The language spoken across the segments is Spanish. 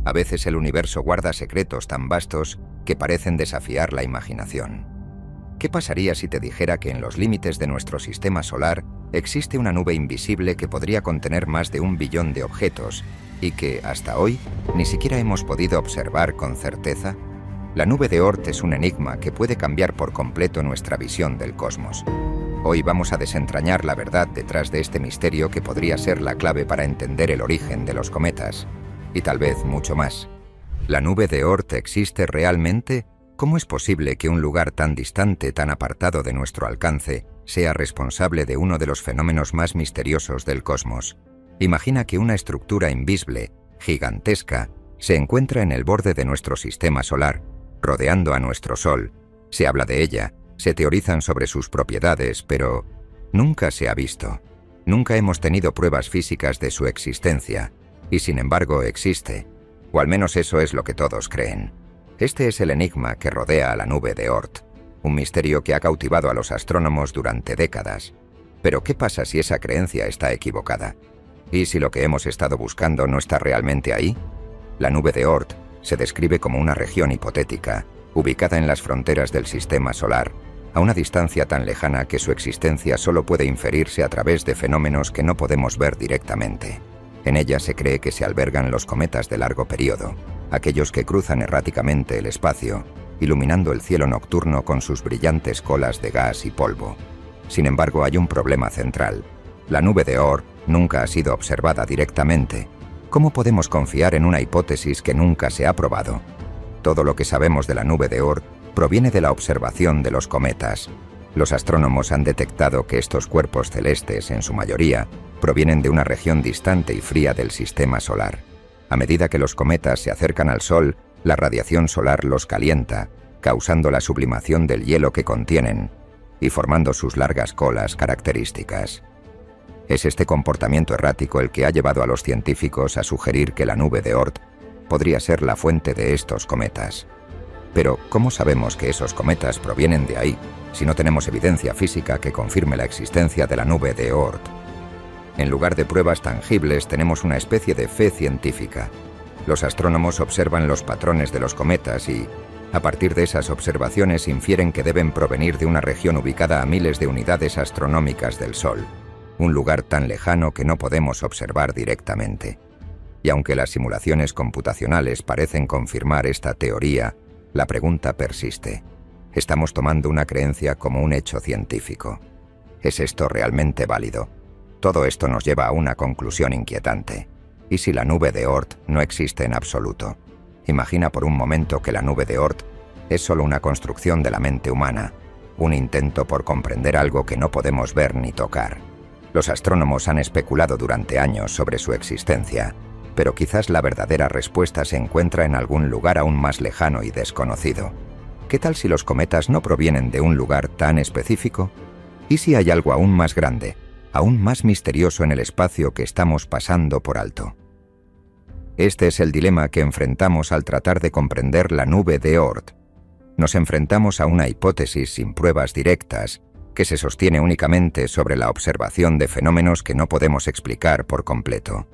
A veces el universo guarda secretos tan vastos que parecen desafiar la imaginación. ¿Qué pasaría si te dijera que en los límites de nuestro sistema solar existe una nube invisible que podría contener más de 1 billón de objetos y que, hasta hoy, ni siquiera hemos podido observar con certeza? La nube de Oort es un enigma que puede cambiar por completo nuestra visión del cosmos. Hoy vamos a desentrañar la verdad detrás de este misterio que podría ser la clave para entender el origen de los cometas, y tal vez mucho más. ¿La nube de Oort existe realmente? ¿Cómo es posible que un lugar tan distante, tan apartado de nuestro alcance, sea responsable de uno de los fenómenos más misteriosos del cosmos? Imagina que una estructura invisible, gigantesca, se encuentra en el borde de nuestro sistema solar, rodeando a nuestro Sol. Se habla de ella, se teorizan sobre sus propiedades, pero nunca se ha visto. Nunca hemos tenido pruebas físicas de su existencia, y sin embargo existe, o al menos eso es lo que todos creen. Este es el enigma que rodea a la nube de Oort, un misterio que ha cautivado a los astrónomos durante décadas. Pero ¿qué pasa si esa creencia está equivocada? ¿Y si lo que hemos estado buscando no está realmente ahí? La nube de Oort se describe como una región hipotética, ubicada en las fronteras del sistema solar, a una distancia tan lejana que su existencia solo puede inferirse a través de fenómenos que no podemos ver directamente. En ella se cree que se albergan los cometas de largo periodo, aquellos que cruzan erráticamente el espacio, iluminando el cielo nocturno con sus brillantes colas de gas y polvo. Sin embargo, hay un problema central. La nube de Oort nunca ha sido observada directamente. ¿Cómo podemos confiar en una hipótesis que nunca se ha probado? Todo lo que sabemos de la nube de Oort proviene de la observación de los cometas. Los astrónomos han detectado que estos cuerpos celestes, en su mayoría, provienen de una región distante y fría del sistema solar. A medida que los cometas se acercan al Sol, la radiación solar los calienta, causando la sublimación del hielo que contienen y formando sus largas colas características. Es este comportamiento errático el que ha llevado a los científicos a sugerir que la nube de Oort podría ser la fuente de estos cometas. Pero, ¿cómo sabemos que esos cometas provienen de ahí si no tenemos evidencia física que confirme la existencia de la nube de Oort? En lugar de pruebas tangibles, tenemos una especie de fe científica. Los astrónomos observan los patrones de los cometas y, a partir de esas observaciones, infieren que deben provenir de una región ubicada a miles de unidades astronómicas del Sol, un lugar tan lejano que no podemos observar directamente. Y aunque las simulaciones computacionales parecen confirmar esta teoría, la pregunta persiste. Estamos tomando una creencia como un hecho científico. ¿Es esto realmente válido? Todo esto nos lleva a una conclusión inquietante. ¿Y si la nube de Oort no existe en absoluto? Imagina por un momento que la nube de Oort es solo una construcción de la mente humana, un intento por comprender algo que no podemos ver ni tocar. Los astrónomos han especulado durante años sobre su existencia, pero quizás la verdadera respuesta se encuentra en algún lugar aún más lejano y desconocido. ¿Qué tal si los cometas no provienen de un lugar tan específico? ¿Y si hay algo aún más grande, aún más misterioso en el espacio que estamos pasando por alto? Este es el dilema que enfrentamos al tratar de comprender la nube de Oort. Nos enfrentamos a una hipótesis sin pruebas directas, que se sostiene únicamente sobre la observación de fenómenos que no podemos explicar por completo.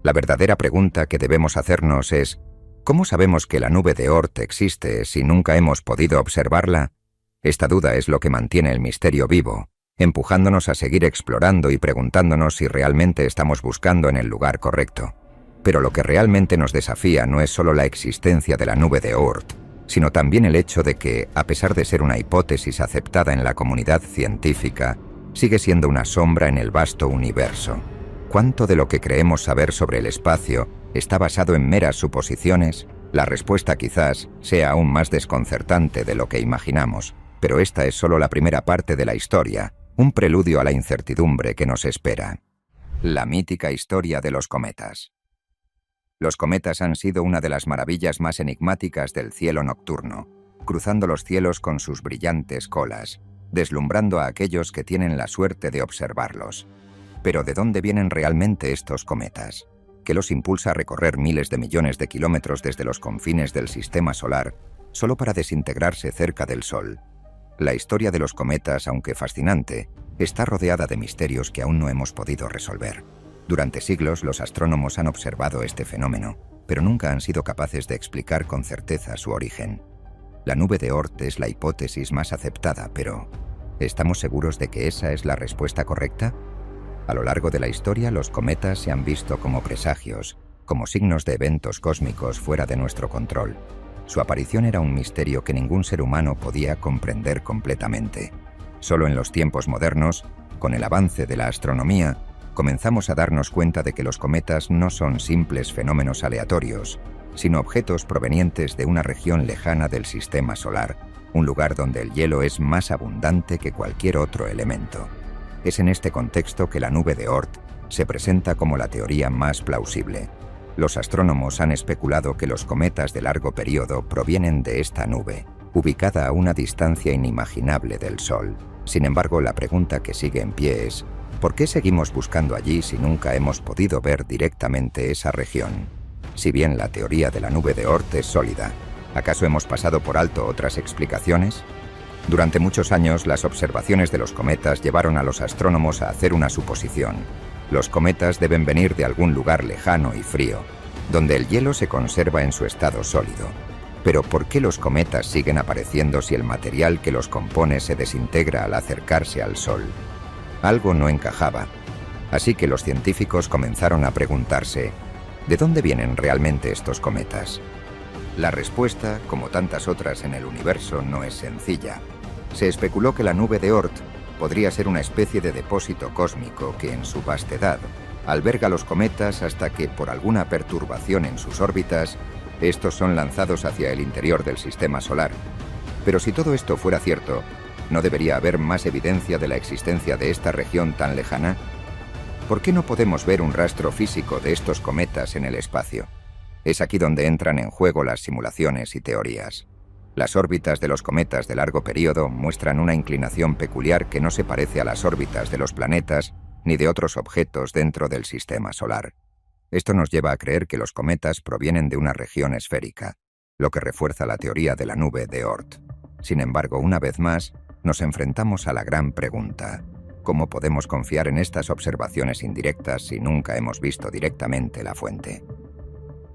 La verdadera pregunta que debemos hacernos es, ¿cómo sabemos que la nube de Oort existe si nunca hemos podido observarla? Esta duda es lo que mantiene el misterio vivo, empujándonos a seguir explorando y preguntándonos si realmente estamos buscando en el lugar correcto. Pero lo que realmente nos desafía no es solo la existencia de la nube de Oort, sino también el hecho de que, a pesar de ser una hipótesis aceptada en la comunidad científica, sigue siendo una sombra en el vasto universo. ¿Cuánto de lo que creemos saber sobre el espacio está basado en meras suposiciones? La respuesta quizás sea aún más desconcertante de lo que imaginamos, pero esta es solo la primera parte de la historia, un preludio a la incertidumbre que nos espera. La mítica historia de los cometas. Los cometas han sido una de las maravillas más enigmáticas del cielo nocturno, cruzando los cielos con sus brillantes colas, deslumbrando a aquellos que tienen la suerte de observarlos. Pero ¿de dónde vienen realmente estos cometas? ¿Qué los impulsa a recorrer miles de millones de kilómetros desde los confines del sistema solar, solo para desintegrarse cerca del Sol? La historia de los cometas, aunque fascinante, está rodeada de misterios que aún no hemos podido resolver. Durante siglos los astrónomos han observado este fenómeno, pero nunca han sido capaces de explicar con certeza su origen. La nube de Oort es la hipótesis más aceptada, pero ¿estamos seguros de que esa es la respuesta correcta? A lo largo de la historia, los cometas se han visto como presagios, como signos de eventos cósmicos fuera de nuestro control. Su aparición era un misterio que ningún ser humano podía comprender completamente. Solo en los tiempos modernos, con el avance de la astronomía, comenzamos a darnos cuenta de que los cometas no son simples fenómenos aleatorios, sino objetos provenientes de una región lejana del sistema solar, un lugar donde el hielo es más abundante que cualquier otro elemento. Es en este contexto que la nube de Oort se presenta como la teoría más plausible. Los astrónomos han especulado que los cometas de largo periodo provienen de esta nube, ubicada a una distancia inimaginable del Sol. Sin embargo, la pregunta que sigue en pie es: ¿por qué seguimos buscando allí si nunca hemos podido ver directamente esa región? Si bien la teoría de la nube de Oort es sólida, ¿acaso hemos pasado por alto otras explicaciones? Durante muchos años, las observaciones de los cometas llevaron a los astrónomos a hacer una suposición. Los cometas deben venir de algún lugar lejano y frío, donde el hielo se conserva en su estado sólido. Pero ¿por qué los cometas siguen apareciendo si el material que los compone se desintegra al acercarse al Sol? Algo no encajaba. Así que los científicos comenzaron a preguntarse: ¿de dónde vienen realmente estos cometas? La respuesta, como tantas otras en el universo, no es sencilla. Se especuló que la nube de Oort podría ser una especie de depósito cósmico que, en su vastedad, alberga los cometas hasta que, por alguna perturbación en sus órbitas, estos son lanzados hacia el interior del sistema solar. Pero si todo esto fuera cierto, ¿no debería haber más evidencia de la existencia de esta región tan lejana? ¿Por qué no podemos ver un rastro físico de estos cometas en el espacio? Es aquí donde entran en juego las simulaciones y teorías. Las órbitas de los cometas de largo periodo muestran una inclinación peculiar que no se parece a las órbitas de los planetas ni de otros objetos dentro del sistema solar. Esto nos lleva a creer que los cometas provienen de una región esférica, lo que refuerza la teoría de la nube de Oort. Sin embargo, una vez más, nos enfrentamos a la gran pregunta: ¿cómo podemos confiar en estas observaciones indirectas si nunca hemos visto directamente la fuente?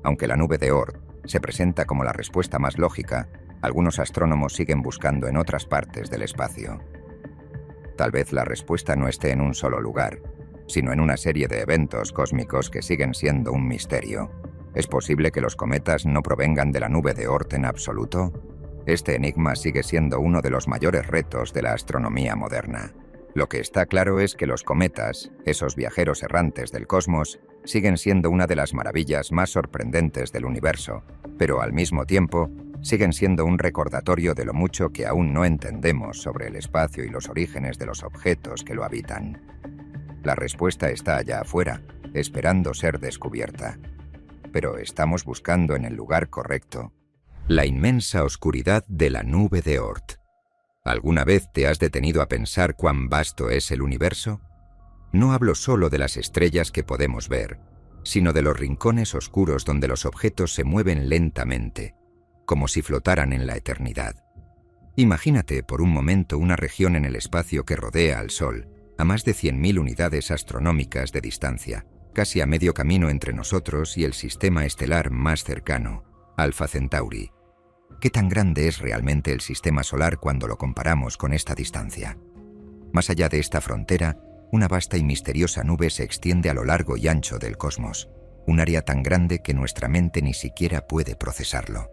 Aunque la nube de Oort se presenta como la respuesta más lógica, algunos astrónomos siguen buscando en otras partes del espacio. Tal vez la respuesta no esté en un solo lugar, sino en una serie de eventos cósmicos que siguen siendo un misterio. ¿Es posible que los cometas no provengan de la nube de Oort en absoluto? Este enigma sigue siendo uno de los mayores retos de la astronomía moderna. Lo que está claro es que los cometas, esos viajeros errantes del cosmos, siguen siendo una de las maravillas más sorprendentes del universo, pero al mismo tiempo siguen siendo un recordatorio de lo mucho que aún no entendemos sobre el espacio y los orígenes de los objetos que lo habitan. La respuesta está allá afuera, esperando ser descubierta. Pero ¿estamos buscando en el lugar correcto? La inmensa oscuridad de la nube de Oort. ¿Alguna vez te has detenido a pensar cuán vasto es el universo? No hablo solo de las estrellas que podemos ver, sino de los rincones oscuros donde los objetos se mueven lentamente, como si flotaran en la eternidad. Imagínate por un momento una región en el espacio que rodea al Sol, a más de 100.000 unidades astronómicas de distancia, casi a medio camino entre nosotros y el sistema estelar más cercano, Alpha Centauri. ¿Qué tan grande es realmente el sistema solar cuando lo comparamos con esta distancia? Más allá de esta frontera, una vasta y misteriosa nube se extiende a lo largo y ancho del cosmos, un área tan grande que nuestra mente ni siquiera puede procesarlo.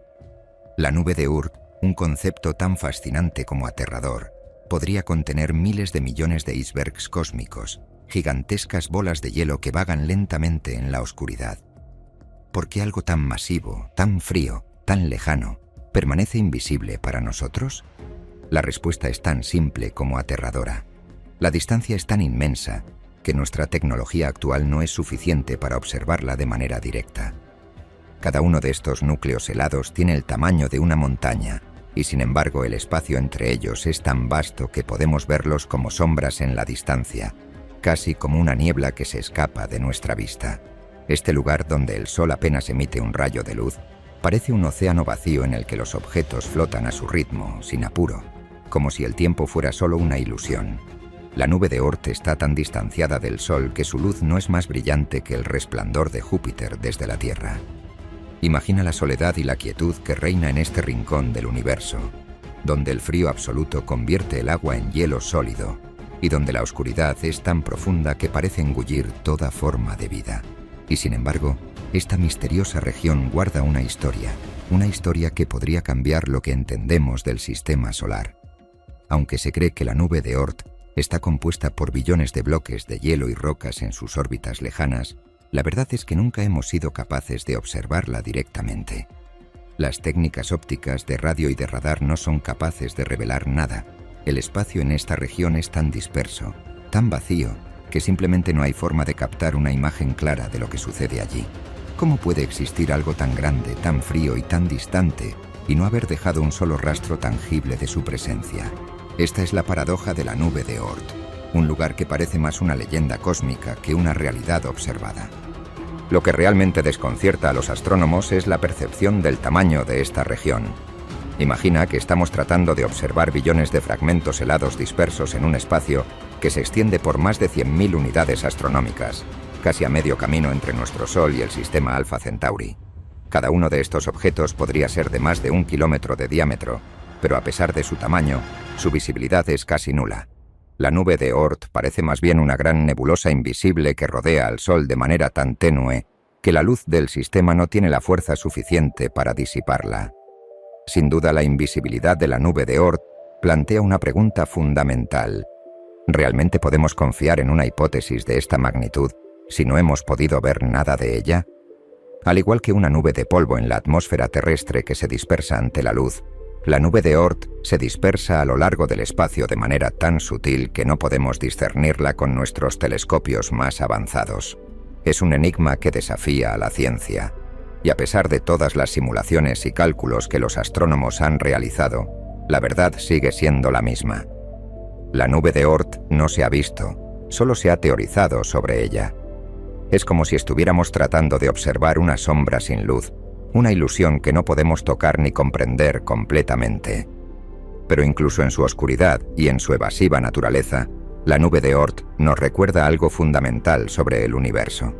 La nube de Oort, un concepto tan fascinante como aterrador, podría contener miles de millones de icebergs cósmicos, gigantescas bolas de hielo que vagan lentamente en la oscuridad. ¿Por qué algo tan masivo, tan frío, tan lejano, permanece invisible para nosotros? La respuesta es tan simple como aterradora. La distancia es tan inmensa que nuestra tecnología actual no es suficiente para observarla de manera directa. Cada uno de estos núcleos helados tiene el tamaño de una montaña, y sin embargo el espacio entre ellos es tan vasto que podemos verlos como sombras en la distancia, casi como una niebla que se escapa de nuestra vista. Este lugar donde el Sol apenas emite un rayo de luz parece un océano vacío en el que los objetos flotan a su ritmo, sin apuro, como si el tiempo fuera solo una ilusión. La nube de Oort está tan distanciada del Sol que su luz no es más brillante que el resplandor de Júpiter desde la Tierra. Imagina la soledad y la quietud que reina en este rincón del universo, donde el frío absoluto convierte el agua en hielo sólido y donde la oscuridad es tan profunda que parece engullir toda forma de vida. Y sin embargo, esta misteriosa región guarda una historia que podría cambiar lo que entendemos del sistema solar. Aunque se cree que la nube de Oort está compuesta por billones de bloques de hielo y rocas en sus órbitas lejanas, la verdad es que nunca hemos sido capaces de observarla directamente. Las técnicas ópticas de radio y de radar no son capaces de revelar nada. El espacio en esta región es tan disperso, tan vacío, que simplemente no hay forma de captar una imagen clara de lo que sucede allí. ¿Cómo puede existir algo tan grande, tan frío y tan distante, y no haber dejado un solo rastro tangible de su presencia? Esta es la paradoja de la nube de Oort, un lugar que parece más una leyenda cósmica que una realidad observada. Lo que realmente desconcierta a los astrónomos es la percepción del tamaño de esta región. Imagina que estamos tratando de observar billones de fragmentos helados dispersos en un espacio que se extiende por más de 100.000 unidades astronómicas, casi a medio camino entre nuestro Sol y el sistema Alpha Centauri. Cada uno de estos objetos podría ser de más de 1 kilómetro de diámetro, pero a pesar de su tamaño, su visibilidad es casi nula. La nube de Oort parece más bien una gran nebulosa invisible que rodea al Sol de manera tan tenue que la luz del sistema no tiene la fuerza suficiente para disiparla. Sin duda, la invisibilidad de la nube de Oort plantea una pregunta fundamental. ¿Realmente podemos confiar en una hipótesis de esta magnitud si no hemos podido ver nada de ella? Al igual que una nube de polvo en la atmósfera terrestre que se dispersa ante la luz, la nube de Oort se dispersa a lo largo del espacio de manera tan sutil que no podemos discernirla con nuestros telescopios más avanzados. Es un enigma que desafía a la ciencia, y a pesar de todas las simulaciones y cálculos que los astrónomos han realizado, la verdad sigue siendo la misma. La nube de Oort no se ha visto, solo se ha teorizado sobre ella. Es como si estuviéramos tratando de observar una sombra sin luz, una ilusión que no podemos tocar ni comprender completamente. Pero incluso en su oscuridad y en su evasiva naturaleza, la nube de Oort nos recuerda algo fundamental sobre el universo.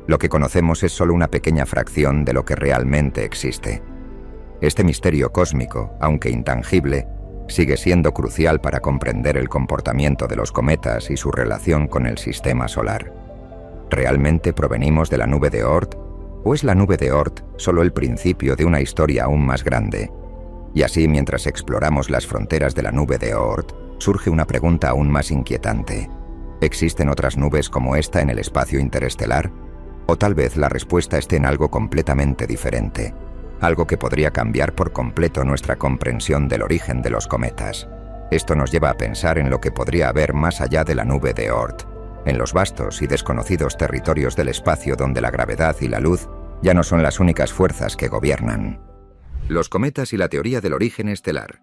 Lo que conocemos es solo una pequeña fracción de lo que realmente existe. Este misterio cósmico, aunque intangible, sigue siendo crucial para comprender el comportamiento de los cometas y su relación con el sistema solar. ¿Realmente provenimos de la nube de Oort? ¿O es la nube de Oort solo el principio de una historia aún más grande? Y así, mientras exploramos las fronteras de la nube de Oort, surge una pregunta aún más inquietante. ¿Existen otras nubes como esta en el espacio interestelar? O tal vez la respuesta esté en algo completamente diferente, algo que podría cambiar por completo nuestra comprensión del origen de los cometas. Esto nos lleva a pensar en lo que podría haber más allá de la nube de Oort, en los vastos y desconocidos territorios del espacio donde la gravedad y la luz ya no son las únicas fuerzas que gobiernan. Los cometas y la teoría del origen estelar.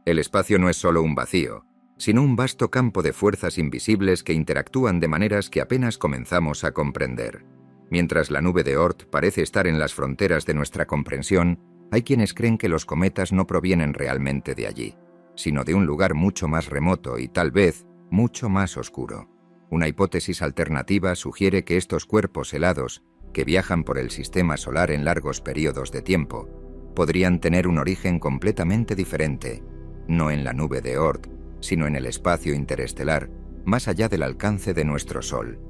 El espacio no es solo un vacío, sino un vasto campo de fuerzas invisibles que interactúan de maneras que apenas comenzamos a comprender. Mientras la nube de Oort parece estar en las fronteras de nuestra comprensión, hay quienes creen que los cometas no provienen realmente de allí, sino de un lugar mucho más remoto y tal vez mucho más oscuro. Una hipótesis alternativa sugiere que estos cuerpos helados, que viajan por el sistema solar en largos periodos de tiempo, podrían tener un origen completamente diferente, no en la nube de Oort, sino en el espacio interestelar, más allá del alcance de nuestro Sol.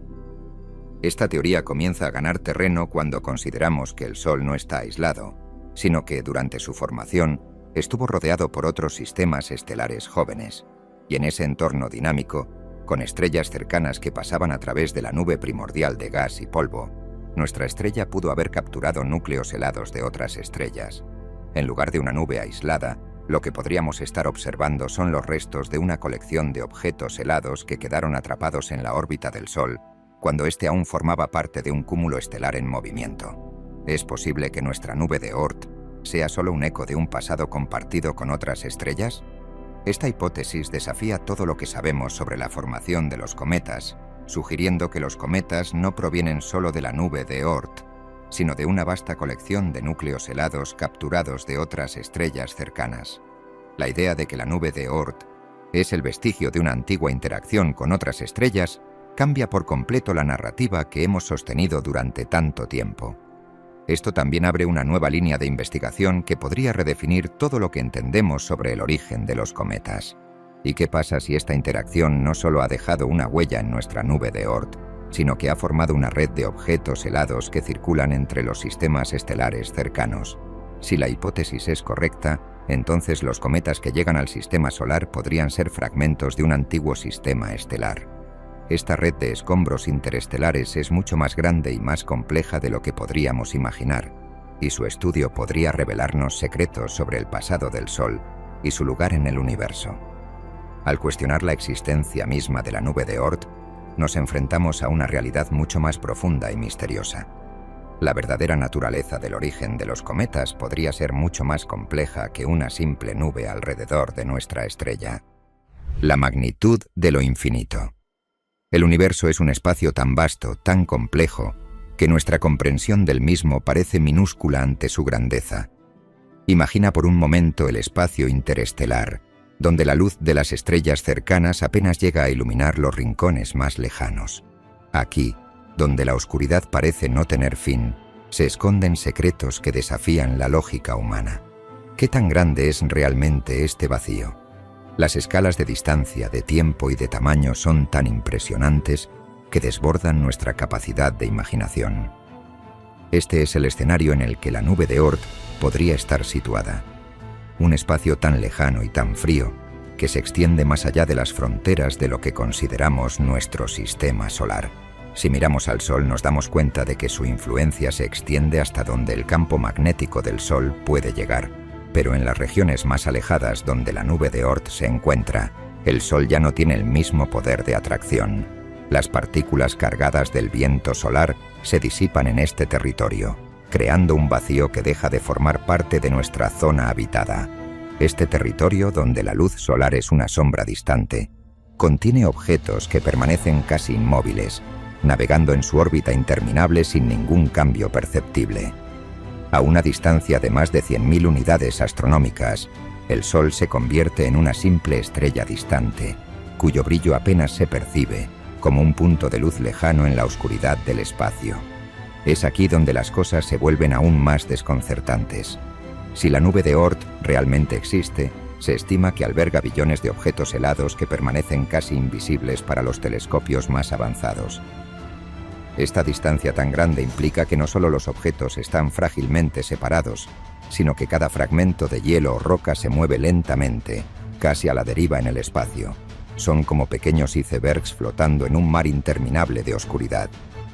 Esta teoría comienza a ganar terreno cuando consideramos que el Sol no está aislado, sino que durante su formación estuvo rodeado por otros sistemas estelares jóvenes, y en ese entorno dinámico, con estrellas cercanas que pasaban a través de la nube primordial de gas y polvo, nuestra estrella pudo haber capturado núcleos helados de otras estrellas. En lugar de una nube aislada, lo que podríamos estar observando son los restos de una colección de objetos helados que quedaron atrapados en la órbita del Sol cuando éste aún formaba parte de un cúmulo estelar en movimiento. ¿Es posible que nuestra nube de Oort sea solo un eco de un pasado compartido con otras estrellas? Esta hipótesis desafía todo lo que sabemos sobre la formación de los cometas, sugiriendo que los cometas no provienen solo de la nube de Oort, sino de una vasta colección de núcleos helados capturados de otras estrellas cercanas. La idea de que la nube de Oort es el vestigio de una antigua interacción con otras estrellas, cambia por completo la narrativa que hemos sostenido durante tanto tiempo. Esto también abre una nueva línea de investigación que podría redefinir todo lo que entendemos sobre el origen de los cometas. ¿Y qué pasa si esta interacción no solo ha dejado una huella en nuestra nube de Oort, sino que ha formado una red de objetos helados que circulan entre los sistemas estelares cercanos? Si la hipótesis es correcta, entonces los cometas que llegan al sistema solar podrían ser fragmentos de un antiguo sistema estelar. Esta red de escombros interestelares es mucho más grande y más compleja de lo que podríamos imaginar, y su estudio podría revelarnos secretos sobre el pasado del Sol y su lugar en el universo. Al cuestionar la existencia misma de la nube de Oort, nos enfrentamos a una realidad mucho más profunda y misteriosa. La verdadera naturaleza del origen de los cometas podría ser mucho más compleja que una simple nube alrededor de nuestra estrella. La magnitud de lo infinito. El universo es un espacio tan vasto, tan complejo, que nuestra comprensión del mismo parece minúscula ante su grandeza. Imagina por un momento el espacio interestelar, donde la luz de las estrellas cercanas apenas llega a iluminar los rincones más lejanos. Aquí, donde la oscuridad parece no tener fin, se esconden secretos que desafían la lógica humana. ¿Qué tan grande es realmente este vacío? Las escalas de distancia, de tiempo y de tamaño son tan impresionantes que desbordan nuestra capacidad de imaginación. Este es el escenario en el que la nube de Oort podría estar situada. Un espacio tan lejano y tan frío que se extiende más allá de las fronteras de lo que consideramos nuestro sistema solar. Si miramos al Sol nos damos cuenta de que su influencia se extiende hasta donde el campo magnético del Sol puede llegar. Pero en las regiones más alejadas donde la nube de Oort se encuentra, el Sol ya no tiene el mismo poder de atracción. Las partículas cargadas del viento solar se disipan en este territorio, creando un vacío que deja de formar parte de nuestra zona habitada. Este territorio, donde la luz solar es una sombra distante, contiene objetos que permanecen casi inmóviles, navegando en su órbita interminable sin ningún cambio perceptible. A una distancia de más de 100.000 unidades astronómicas, el Sol se convierte en una simple estrella distante, cuyo brillo apenas se percibe, como un punto de luz lejano en la oscuridad del espacio. Es aquí donde las cosas se vuelven aún más desconcertantes. Si la nube de Oort realmente existe, se estima que alberga billones de objetos helados que permanecen casi invisibles para los telescopios más avanzados. Esta distancia tan grande implica que no solo los objetos están frágilmente separados, sino que cada fragmento de hielo o roca se mueve lentamente, casi a la deriva en el espacio. Son como pequeños icebergs flotando en un mar interminable de oscuridad.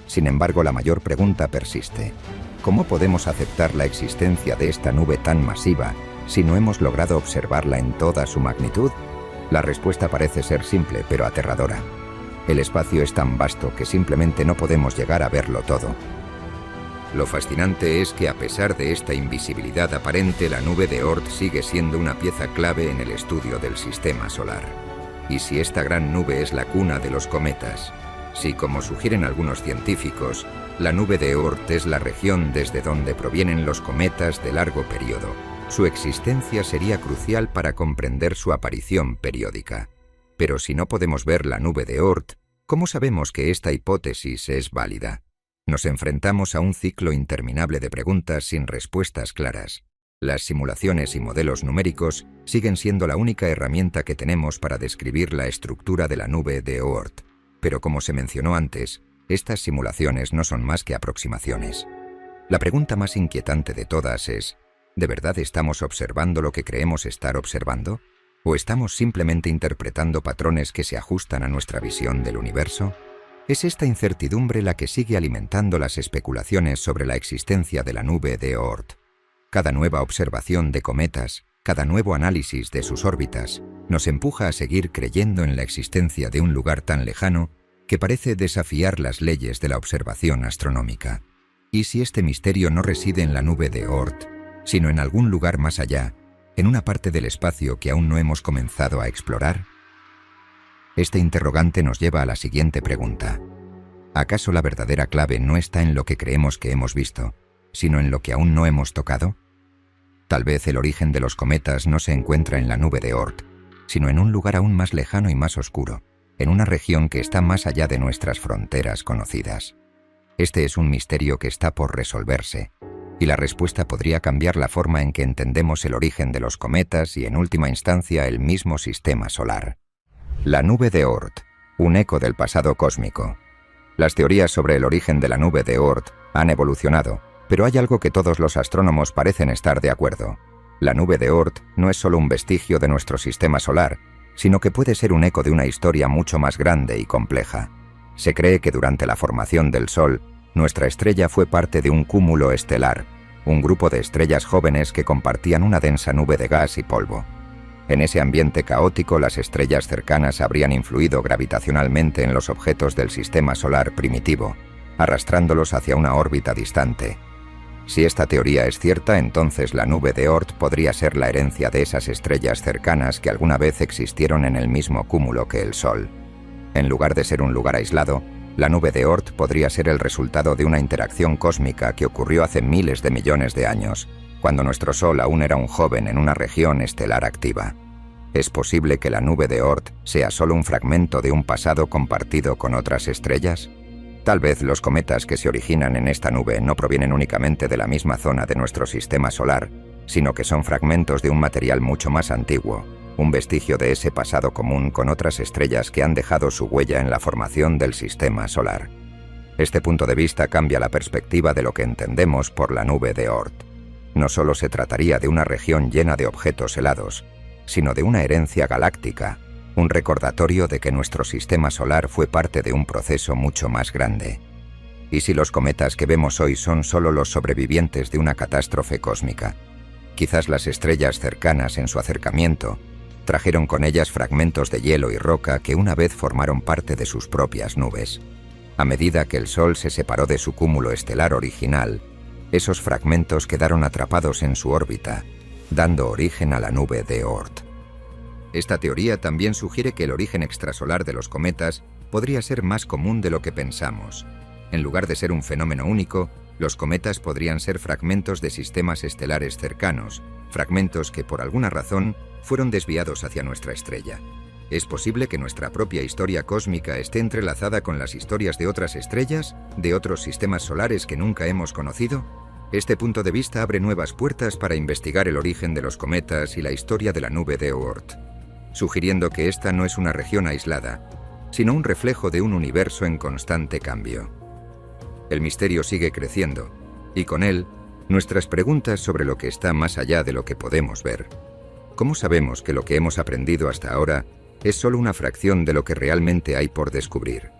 Sin embargo, la mayor pregunta persiste. ¿Cómo podemos aceptar la existencia de esta nube tan masiva si no hemos logrado observarla en toda su magnitud? La respuesta parece ser simple, pero aterradora. El espacio es tan vasto que simplemente no podemos llegar a verlo todo. Lo fascinante es que a pesar de esta invisibilidad aparente, la nube de Oort sigue siendo una pieza clave en el estudio del sistema solar. Y si esta gran nube es la cuna de los cometas, si, como sugieren algunos científicos, la nube de Oort es la región desde donde provienen los cometas de largo periodo, su existencia sería crucial para comprender su aparición periódica. Pero si no podemos ver la nube de Oort, ¿cómo sabemos que esta hipótesis es válida? Nos enfrentamos a un ciclo interminable de preguntas sin respuestas claras. Las simulaciones y modelos numéricos siguen siendo la única herramienta que tenemos para describir la estructura de la nube de Oort. Pero como se mencionó antes, estas simulaciones no son más que aproximaciones. La pregunta más inquietante de todas es, ¿de verdad estamos observando lo que creemos estar observando? ¿O estamos simplemente interpretando patrones que se ajustan a nuestra visión del universo? Es esta incertidumbre la que sigue alimentando las especulaciones sobre la existencia de la nube de Oort. Cada nueva observación de cometas, cada nuevo análisis de sus órbitas, nos empuja a seguir creyendo en la existencia de un lugar tan lejano que parece desafiar las leyes de la observación astronómica. ¿Y si este misterio no reside en la nube de Oort, sino en algún lugar más allá, en una parte del espacio que aún no hemos comenzado a explorar? Este interrogante nos lleva a la siguiente pregunta. ¿Acaso la verdadera clave no está en lo que creemos que hemos visto, sino en lo que aún no hemos tocado? Tal vez el origen de los cometas no se encuentra en la nube de Oort, sino en un lugar aún más lejano y más oscuro, en una región que está más allá de nuestras fronteras conocidas. Este es un misterio que está por resolverse, y la respuesta podría cambiar la forma en que entendemos el origen de los cometas y, en última instancia, el mismo sistema solar. La nube de Oort, un eco del pasado cósmico. Las teorías sobre el origen de la nube de Oort han evolucionado, pero hay algo que todos los astrónomos parecen estar de acuerdo. La nube de Oort no es solo un vestigio de nuestro sistema solar, sino que puede ser un eco de una historia mucho más grande y compleja. Se cree que durante la formación del Sol, nuestra estrella fue parte de un cúmulo estelar, un grupo de estrellas jóvenes que compartían una densa nube de gas y polvo. En ese ambiente caótico, las estrellas cercanas habrían influido gravitacionalmente en los objetos del sistema solar primitivo, arrastrándolos hacia una órbita distante. Si esta teoría es cierta, entonces la nube de Oort podría ser la herencia de esas estrellas cercanas que alguna vez existieron en el mismo cúmulo que el Sol. En lugar de ser un lugar aislado, la nube de Oort podría ser el resultado de una interacción cósmica que ocurrió hace miles de millones de años, cuando nuestro Sol aún era un joven en una región estelar activa. ¿Es posible que la nube de Oort sea solo un fragmento de un pasado compartido con otras estrellas? Tal vez los cometas que se originan en esta nube no provienen únicamente de la misma zona de nuestro sistema solar, sino que son fragmentos de un material mucho más antiguo, un vestigio de ese pasado común con otras estrellas que han dejado su huella en la formación del sistema solar. Este punto de vista cambia la perspectiva de lo que entendemos por la nube de Oort. No solo se trataría de una región llena de objetos helados, sino de una herencia galáctica, un recordatorio de que nuestro sistema solar fue parte de un proceso mucho más grande. ¿Y si los cometas que vemos hoy son solo los sobrevivientes de una catástrofe cósmica? Quizás las estrellas cercanas en su acercamiento trajeron con ellas fragmentos de hielo y roca que una vez formaron parte de sus propias nubes. A medida que el Sol se separó de su cúmulo estelar original, esos fragmentos quedaron atrapados en su órbita, dando origen a la nube de Oort. Esta teoría también sugiere que el origen extrasolar de los cometas podría ser más común de lo que pensamos. En lugar de ser un fenómeno único, los cometas podrían ser fragmentos de sistemas estelares cercanos, fragmentos que por alguna razón fueron desviados hacia nuestra estrella. ¿Es posible que nuestra propia historia cósmica esté entrelazada con las historias de otras estrellas, de otros sistemas solares que nunca hemos conocido? Este punto de vista abre nuevas puertas para investigar el origen de los cometas y la historia de la nube de Oort, sugiriendo que esta no es una región aislada, sino un reflejo de un universo en constante cambio. El misterio sigue creciendo, y con él, nuestras preguntas sobre lo que está más allá de lo que podemos ver. ¿Cómo sabemos que lo que hemos aprendido hasta ahora es solo una fracción de lo que realmente hay por descubrir?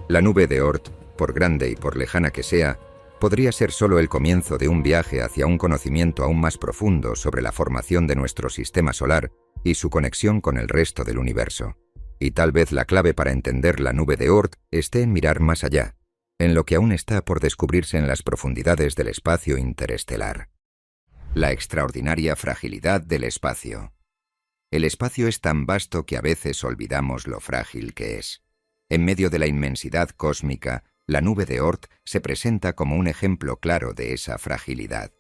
La nube de Oort, por grande y por lejana que sea, podría ser solo el comienzo de un viaje hacia un conocimiento aún más profundo sobre la formación de nuestro sistema solar y su conexión con el resto del universo. Y tal vez la clave para entender la nube de Oort esté en mirar más allá, en lo que aún está por descubrirse en las profundidades del espacio interestelar. La extraordinaria fragilidad del espacio. El espacio es tan vasto que a veces olvidamos lo frágil que es. En medio de la inmensidad cósmica, la nube de Oort se presenta como un ejemplo claro de esa fragilidad.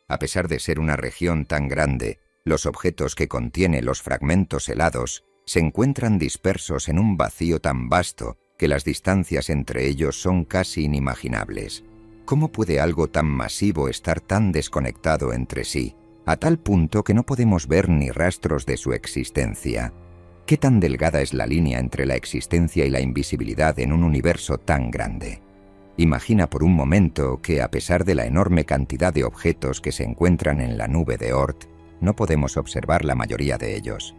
A pesar de ser una región tan grande, los objetos que contiene los fragmentos helados se encuentran dispersos en un vacío tan vasto que las distancias entre ellos son casi inimaginables. ¿Cómo puede algo tan masivo estar tan desconectado entre sí, a tal punto que no podemos ver ni rastros de su existencia? ¿Qué tan delgada es la línea entre la existencia y la invisibilidad en un universo tan grande? Imagina por un momento que, a pesar de la enorme cantidad de objetos que se encuentran en la nube de Oort, no podemos observar la mayoría de ellos.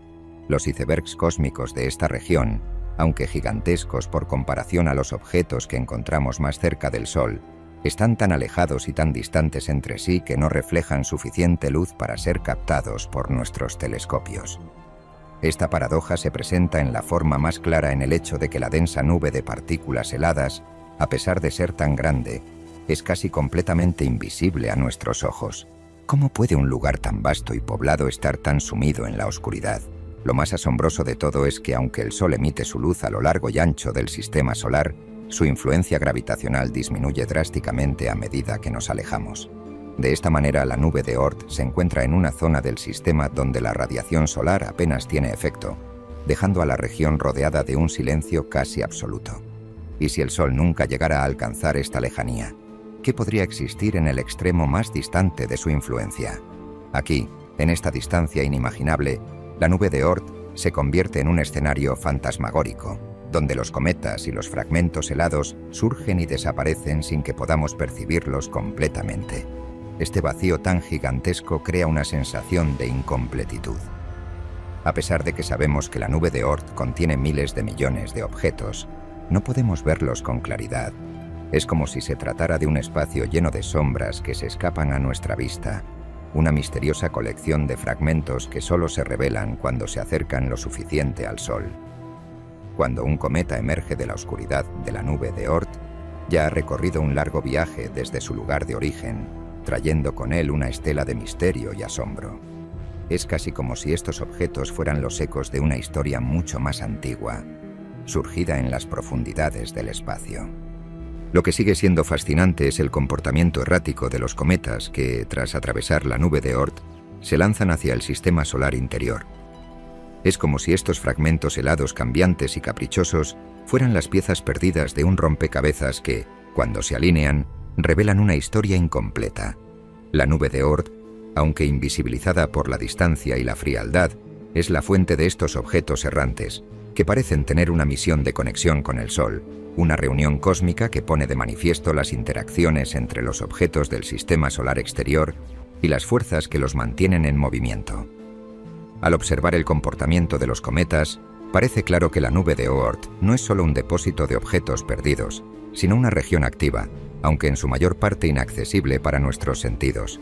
Los icebergs cósmicos de esta región, aunque gigantescos por comparación a los objetos que encontramos más cerca del Sol, están tan alejados y tan distantes entre sí que no reflejan suficiente luz para ser captados por nuestros telescopios. Esta paradoja se presenta en la forma más clara en el hecho de que la densa nube de partículas heladas, a pesar de ser tan grande, es casi completamente invisible a nuestros ojos. ¿Cómo puede un lugar tan vasto y poblado estar tan sumido en la oscuridad? Lo más asombroso de todo es que aunque el Sol emite su luz a lo largo y ancho del sistema solar, su influencia gravitacional disminuye drásticamente a medida que nos alejamos. De esta manera, la nube de Oort se encuentra en una zona del sistema donde la radiación solar apenas tiene efecto, dejando a la región rodeada de un silencio casi absoluto. ¿Y si el Sol nunca llegara a alcanzar esta lejanía? ¿Qué podría existir en el extremo más distante de su influencia? Aquí, en esta distancia inimaginable, la nube de Oort se convierte en un escenario fantasmagórico, donde los cometas y los fragmentos helados surgen y desaparecen sin que podamos percibirlos completamente. Este vacío tan gigantesco crea una sensación de incompletitud. A pesar de que sabemos que la nube de Oort contiene miles de millones de objetos, no podemos verlos con claridad. Es como si se tratara de un espacio lleno de sombras que se escapan a nuestra vista, una misteriosa colección de fragmentos que solo se revelan cuando se acercan lo suficiente al Sol. Cuando un cometa emerge de la oscuridad de la nube de Oort, ya ha recorrido un largo viaje desde su lugar de origen, trayendo con él una estela de misterio y asombro. Es casi como si estos objetos fueran los ecos de una historia mucho más antigua, surgida en las profundidades del espacio. Lo que sigue siendo fascinante es el comportamiento errático de los cometas que, tras atravesar la nube de Oort, se lanzan hacia el sistema solar interior. Es como si estos fragmentos helados cambiantes y caprichosos fueran las piezas perdidas de un rompecabezas que, cuando se alinean, revelan una historia incompleta. La nube de Oort, aunque invisibilizada por la distancia y la frialdad, es la fuente de estos objetos errantes, que parecen tener una misión de conexión con el Sol, una reunión cósmica que pone de manifiesto las interacciones entre los objetos del sistema solar exterior y las fuerzas que los mantienen en movimiento. Al observar el comportamiento de los cometas, parece claro que la nube de Oort no es solo un depósito de objetos perdidos, sino una región activa, aunque en su mayor parte inaccesible para nuestros sentidos.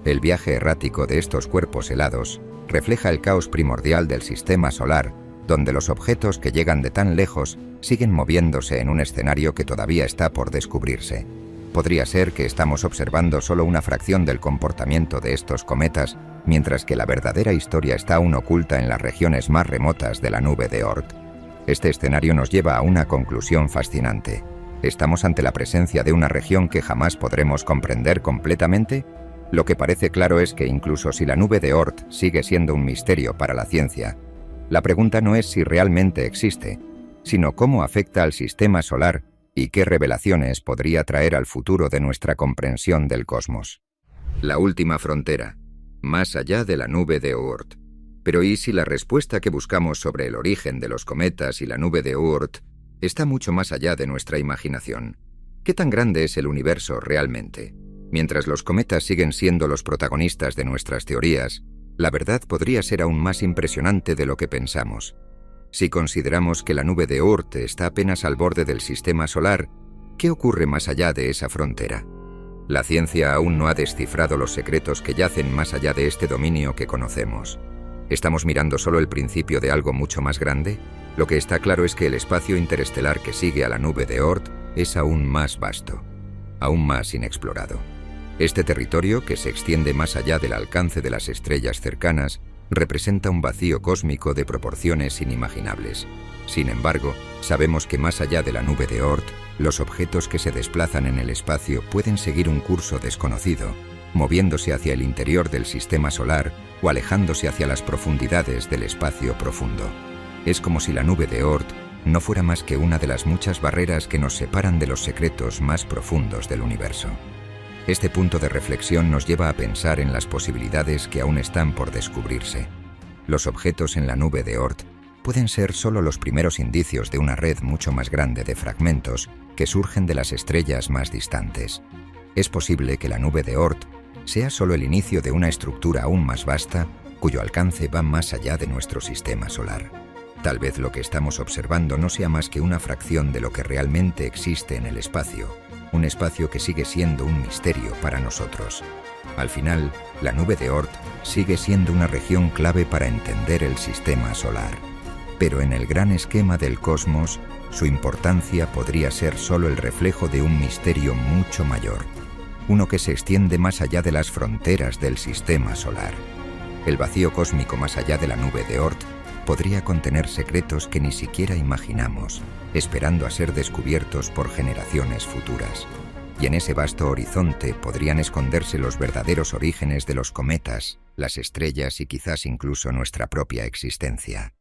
El viaje errático de estos cuerpos helados refleja el caos primordial del sistema solar, donde los objetos que llegan de tan lejos siguen moviéndose en un escenario que todavía está por descubrirse. Podría ser que estamos observando solo una fracción del comportamiento de estos cometas, mientras que la verdadera historia está aún oculta en las regiones más remotas de la nube de Oort. Este escenario nos lleva a una conclusión fascinante. ¿Estamos ante la presencia de una región que jamás podremos comprender completamente? Lo que parece claro es que incluso si la nube de Oort sigue siendo un misterio para la ciencia, la pregunta no es si realmente existe, sino cómo afecta al sistema solar y qué revelaciones podría traer al futuro de nuestra comprensión del cosmos. La última frontera, más allá de la nube de Oort. Pero ¿y si la respuesta que buscamos sobre el origen de los cometas y la nube de Oort está mucho más allá de nuestra imaginación? ¿Qué tan grande es el universo realmente? Mientras los cometas siguen siendo los protagonistas de nuestras teorías, la verdad podría ser aún más impresionante de lo que pensamos. Si consideramos que la nube de Oort está apenas al borde del sistema solar, ¿qué ocurre más allá de esa frontera? La ciencia aún no ha descifrado los secretos que yacen más allá de este dominio que conocemos. ¿Estamos mirando solo el principio de algo mucho más grande? Lo que está claro es que el espacio interestelar que sigue a la nube de Oort es aún más vasto, aún más inexplorado. Este territorio, que se extiende más allá del alcance de las estrellas cercanas, representa un vacío cósmico de proporciones inimaginables. Sin embargo, sabemos que más allá de la nube de Oort, los objetos que se desplazan en el espacio pueden seguir un curso desconocido, moviéndose hacia el interior del sistema solar o alejándose hacia las profundidades del espacio profundo. Es como si la nube de Oort no fuera más que una de las muchas barreras que nos separan de los secretos más profundos del universo. Este punto de reflexión nos lleva a pensar en las posibilidades que aún están por descubrirse. Los objetos en la nube de Oort pueden ser solo los primeros indicios de una red mucho más grande de fragmentos que surgen de las estrellas más distantes. Es posible que la nube de Oort sea solo el inicio de una estructura aún más vasta, cuyo alcance va más allá de nuestro sistema solar. Tal vez lo que estamos observando no sea más que una fracción de lo que realmente existe en el espacio, un espacio que sigue siendo un misterio para nosotros. Al final, la nube de Oort sigue siendo una región clave para entender el sistema solar. Pero en el gran esquema del cosmos, su importancia podría ser solo el reflejo de un misterio mucho mayor, uno que se extiende más allá de las fronteras del sistema solar. El vacío cósmico más allá de la nube de Oort podría contener secretos que ni siquiera imaginamos, esperando a ser descubiertos por generaciones futuras. y en ese vasto horizonte podrían esconderse los verdaderos orígenes de los cometas, las estrellas y quizás incluso nuestra propia existencia.